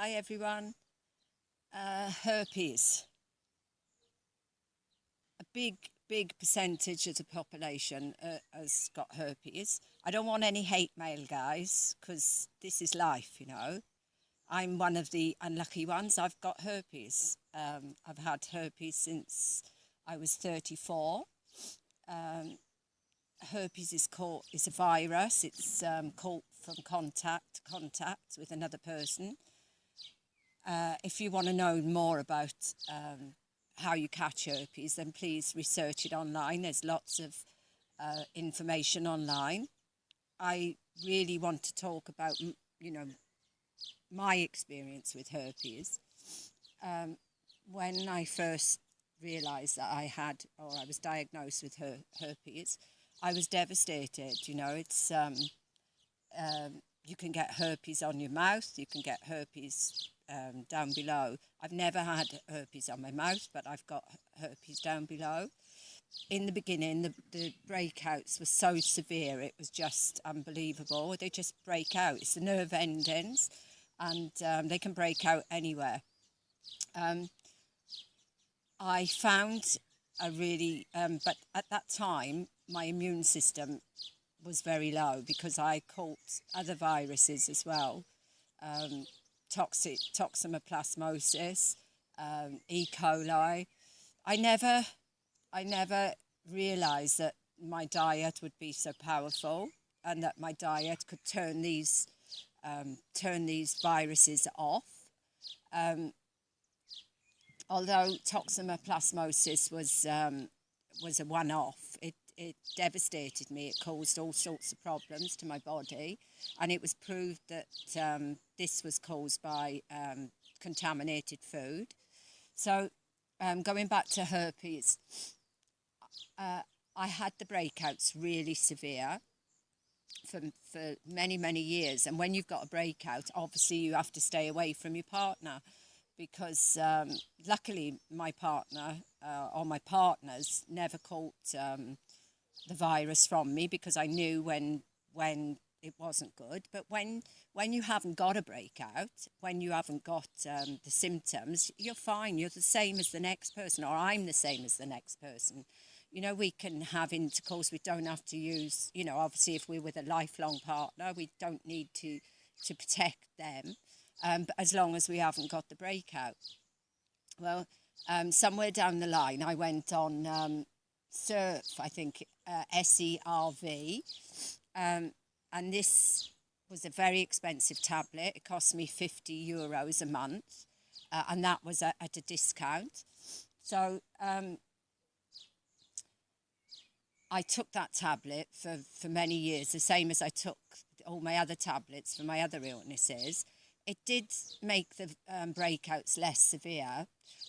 Hi everyone. Herpes. A big percentage of the population has got herpes. I don't want any hate mail, guys, because this is life. I'm one of the unlucky ones. I've got herpes. I've had herpes since I was 34. Um, Herpes is a virus. It's caught from contact to contact with another person. If you want to know more about how you catch herpes, then please research it online. There's lots of information online. I really want to talk about, my experience with herpes. When I first realised that I was diagnosed with herpes, I was devastated. You can get herpes on your mouth, you can get herpes down below. I've never had herpes on my mouth, but I've got herpes down below. In the beginning, the breakouts were so severe, it was just unbelievable. They just break out. It's the nerve endings, and they can break out anywhere. I found but at that time, my immune system was very low because I caught other viruses as well. Toxoplasmosis, E. coli. I never realised that my diet would be so powerful and that my diet could turn these viruses off. Although toxoplasmosis was a one-off, it devastated me. It caused all sorts of problems to my body, and it was proved that this was caused by contaminated food. So going back to herpes, I had the breakouts really severe for many years. And when you've got a breakout, obviously you have to stay away from your partner, because luckily my partner or my partners never caught the virus from me, because I knew when it wasn't good. But when you haven't got a breakout, when you haven't got the symptoms, you're fine. You're the same as the next person, or I'm the same as the next person. We can have intercourse. We don't have to use, obviously if we're with a lifelong partner, we don't need to protect them. But as long as we haven't got the breakout. Well, somewhere down the line, I went on SERV, I think, SERV, and this was a very expensive tablet. It cost me €50 a month, and that was at a discount. So I took that tablet for many years, the same as I took all my other tablets for my other illnesses. It did make the breakouts less severe,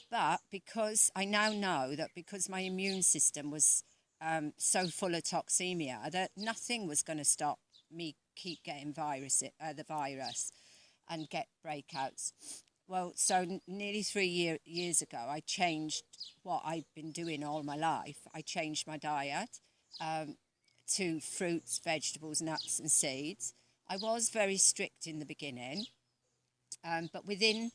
but because I now know that because my immune system was so full of toxemia, that nothing was going to stop me keep getting the virus and get breakouts. Well, so nearly 3 years ago, I changed what I've been doing all my life. I changed my diet to fruits, vegetables, nuts and seeds. I was very strict in the beginning, but within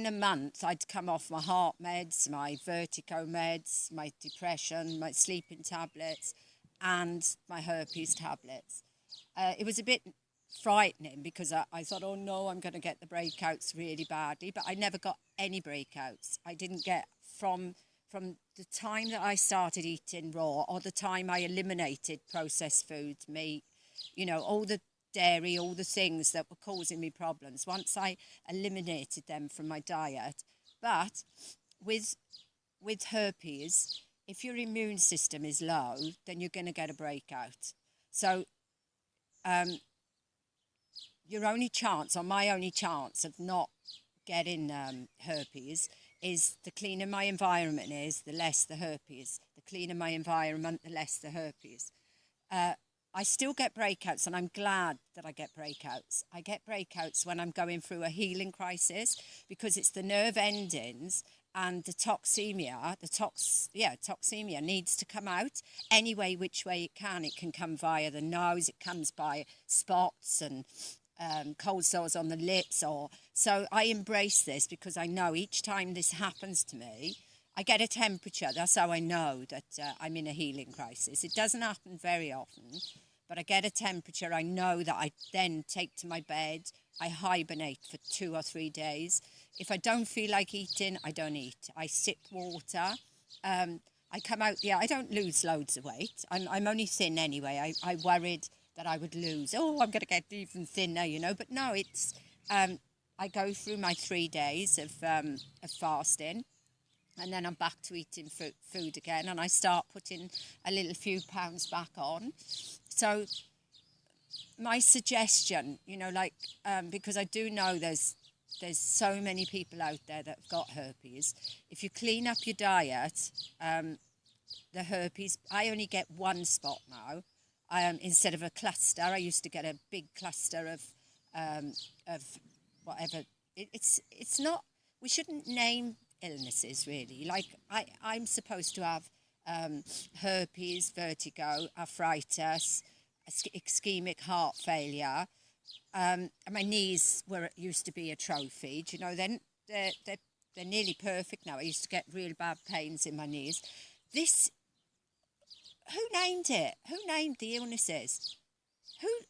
a month, I'd come off my heart meds, my vertigo meds, my depression, my sleeping tablets, and my herpes tablets. It was a bit frightening because I thought, oh no, I'm going to get the breakouts really badly, but I never got any breakouts. I didn't get from the time that I started eating raw, or the time I eliminated processed foods, meat, all the dairy, all the things that were causing me problems. Once I eliminated them from my diet. But with herpes, if your immune system is low, then you're going to get a breakout. So your only chance, or my only chance, of not getting herpes is the cleaner my environment is, the less the herpes. The cleaner my environment, the less the herpes. I still get breakouts, and I'm glad that I get breakouts. I get breakouts when I'm going through a healing crisis, because it's the nerve endings and the toxemia. Toxemia needs to come out any way, which way it can. It can come via the nose, it comes by spots and cold sores on the lips, or so I embrace this because I know each time this happens to me, I get a temperature. That's how I know that I'm in a healing crisis. It doesn't happen very often, but I get a temperature. I know that I then take to my bed. I hibernate for 2 or 3 days. If I don't feel like eating, I don't eat. I sip water. I come out, yeah, I don't lose loads of weight. I'm only thin anyway. I worried that I would lose. Oh, I'm going to get even thinner, you know. But no, it's, I go through my 3 days of fasting, and then I'm back to eating food again, and I start putting a little few pounds back on. So my suggestion, you know, like, because I do know there's so many people out there that have got herpes. If you clean up your diet, the herpes, I only get one spot now, instead of a cluster. I used to get a big cluster of whatever. It's not. We shouldn't name illnesses really. Like I'm supposed to have herpes, vertigo, arthritis, ischemic heart failure. And my knees used to be a trophy. Do you know? Then they're nearly perfect now. I used to get real bad pains in my knees. This, who named it? Who named the illnesses?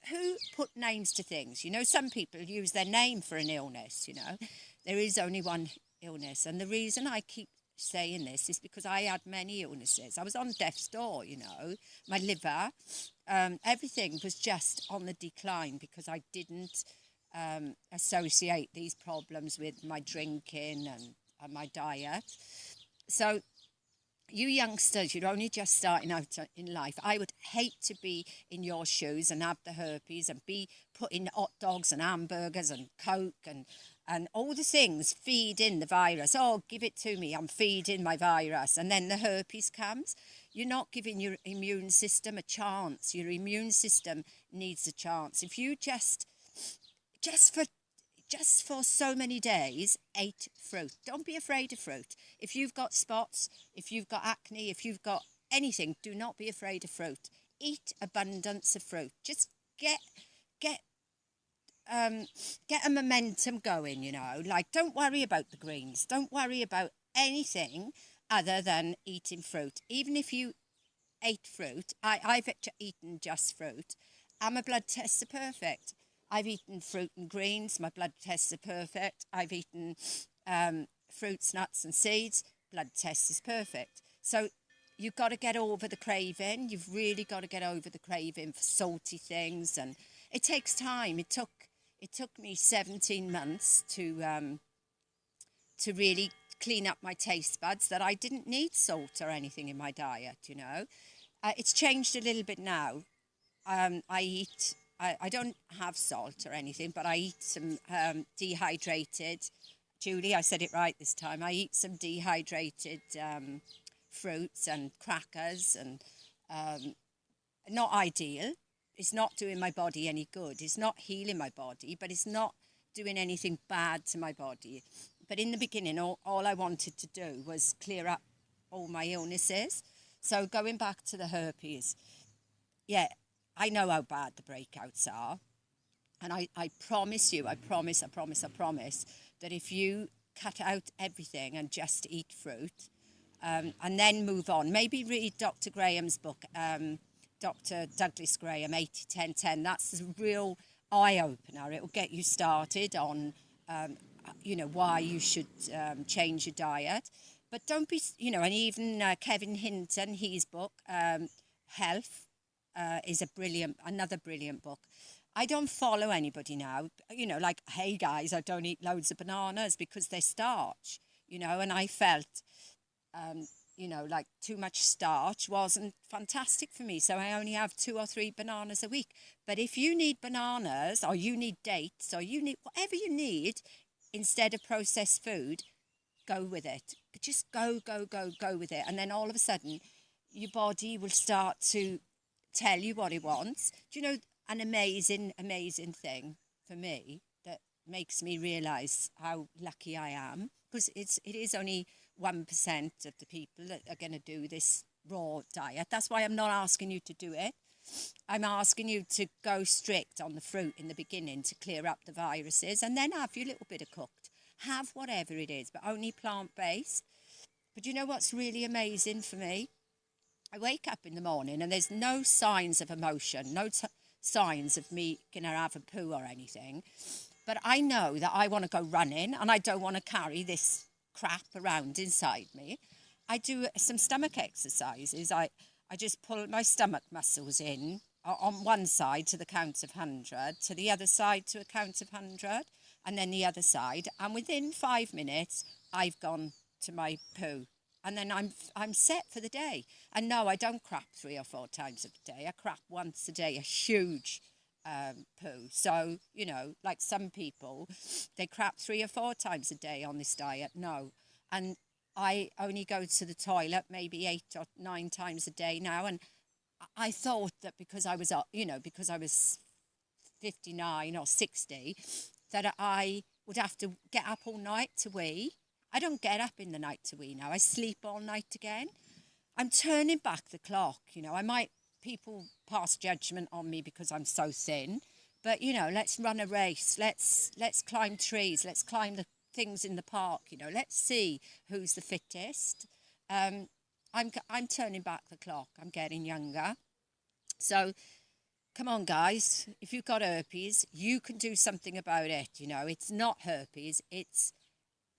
Who put names to things? You know, some people use their name for an illness. You know, there is only one illness, and the reason I keep saying this is because I had many illnesses. I was on death's door. You know, my liver, everything was just on the decline because I didn't associate these problems with my drinking and my diet. So you youngsters, you're only just starting out in life. I would hate to be in your shoes and have the herpes and be putting hot dogs and hamburgers and Coke and all the things feed in the virus. Oh, give it to me, I'm feeding my virus. And then the herpes comes. You're not giving your immune system a chance. Your immune system needs a chance. If you just for so many days, ate fruit. Don't be afraid of fruit. If you've got spots, if you've got acne, if you've got anything, do not be afraid of fruit. Eat abundance of fruit. Just get a momentum going, you know. Like, don't worry about the greens. Don't worry about anything other than eating fruit. Even if you ate fruit, I've eaten just fruit, and my blood tests are perfect. I've eaten fruit and greens, my blood tests are perfect. I've eaten fruits, nuts and seeds, blood test is perfect. So you've got to get over the craving. You've really got to get over the craving for salty things, and it takes time. It took me 17 months to really clean up my taste buds, that I didn't need salt or anything in my diet, you know. It's changed a little bit now. I don't have salt or anything, but I eat some dehydrated, Julie, I said it right this time. I eat some dehydrated fruits and crackers, and not ideal. It's not doing my body any good. It's not healing my body, but it's not doing anything bad to my body. But in the beginning, all I wanted to do was clear up all my illnesses. So going back to the herpes, yeah, I know how bad the breakouts are. And I promise you, I promise that if you cut out everything and just eat fruit, and then move on, maybe read Dr. Graham's book, Dr. Douglas Graham, 80-10-10. That's a real eye-opener. It will get you started on, you know, why you should change your diet. But don't be, you know, and even Kevin Hinton, his book, Health, is another brilliant book. I don't follow anybody now, you know, like, hey guys, I don't eat loads of bananas because they're starch, you know, and I felt, you know, like too much starch wasn't fantastic for me. So I only have 2 or 3 bananas a week. But if you need bananas, or you need dates, or you need whatever you need instead of processed food, go with it. Just go with it. And then all of a sudden, your body will start to tell you what it wants. Do you know, an amazing thing for me that makes me realise how lucky I am, because it is only 1% of the people that are going to do this raw diet. That's why I'm not asking you to do it. I'm asking you to go strict on the fruit in the beginning to clear up the viruses, and then have your little bit of cooked. Have whatever it is, but only plant-based. But you know what's really amazing for me? I wake up in the morning and there's no signs of emotion, no signs of me going to have a poo or anything. But I know that I want to go running and I don't want to carry this crap around inside me. I do some stomach exercises. I just pull my stomach muscles in on one side to the count of 100, to the other side to a count of 100, and then the other side. And within 5 minutes, I've gone to my poo. And then I'm set for the day. And no, I don't crap 3 or 4 times a day. I crap once a day, a huge poo. So, you know, like some people, they crap 3 or 4 times a day on this diet. No. And I only go to the toilet maybe 8 or 9 times a day now. And I thought that because I was, you know, because I was 59 or 60, that I would have to get up all night to wee. I don't get up in the night to wee now. I sleep all night again. I'm turning back the clock, you know. People pass judgment on me because I'm so thin. But, you know, let's run a race. Let's climb trees. Let's climb the things in the park, you know. Let's see who's the fittest. I'm turning back the clock. I'm getting younger. So, come on, guys. If you've got herpes, you can do something about it, you know. It's not herpes. It's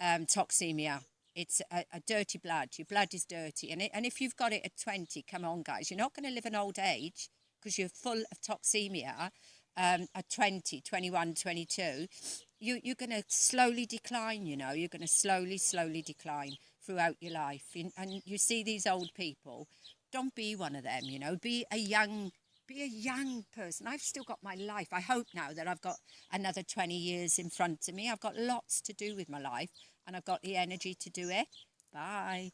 toxemia. It's a dirty blood. Your blood is dirty. And if you've got it at 20, come on, guys. You're not going to live an old age because you're full of toxemia at 20, 21, 22. You're going to slowly decline, you know. You're going to slowly decline throughout your life. And you see these old people. Don't be one of them, you know. Be a young person. I've still got my life. I hope now that I've got another 20 years in front of me. I've got lots to do with my life and I've got the energy to do it. Bye.